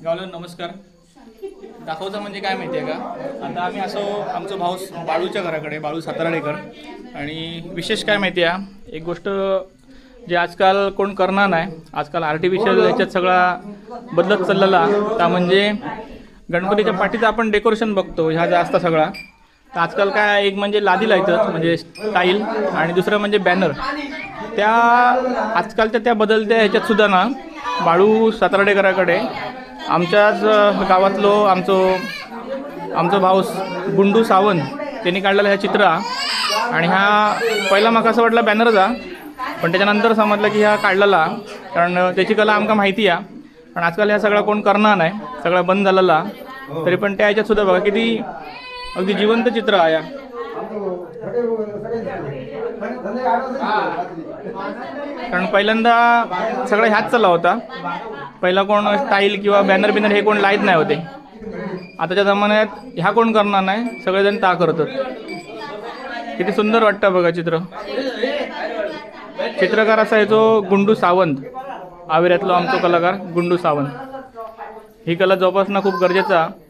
गावला नमस्कार. दाखवतं म्हणजे काय माहिती आहे का, आता आम्ही असो आमचं भाऊ बाळूच्या घराकडे, बाळू साताराडेकर. आणि विशेष काय माहिती आहे, एक गोष्ट जे आजकाल कोण करणार नाही, आजकाल आर्टिफिशियल ह्याच्यात सगळा बदलत चाललेला, त्या म्हणजे गणपतीच्या पाठीचं आपण डेकोरेशन बघतो ह्या जास्त सगळा. तर आजकाल काय, एक म्हणजे लादी लावतात म्हणजे स्टाईल, आणि दुसरं म्हणजे बॅनर. त्या आजकालच्या त्या बदलत्या ह्याच्यात सुद्धा ना, बाळू साताराडेकराकडे आमच्याच गावातलो आमचं भाऊ गुंडू सावंत त्यांनी काढलेला ह्या चित्र. आणि हा पहिला माका असं वाटला बॅनरचा, पण त्याच्यानंतर समजलं की ह्या काढलेला, कारण त्याची कला आमका माहिती आहे. पण आजकाल ह्या सगळा कोण करणार नाही, सगळं बंद झालेला. तरी पण त्या ह्याच्यात सुद्धा बघा किती अगदी जिवंत चित्र आहे. कारण पहिल्यांदा सगळं ह्याच चालला होता, पहिला कोण स्टाईल किंवा बॅनर हे कोण लाईत नाही होते. आताच्या जमान्यात ह्या कोण करणार नाही, सगळेजण ता करतात. किती सुंदर वाटतं बघा चित्र. चित्रकार असा आहे तो गुंडू सावंत, आविऱ्यातलो आमचा कलाकार गुंडू सावंत. ही कला जोपासणं खूप गरजेचं आहे.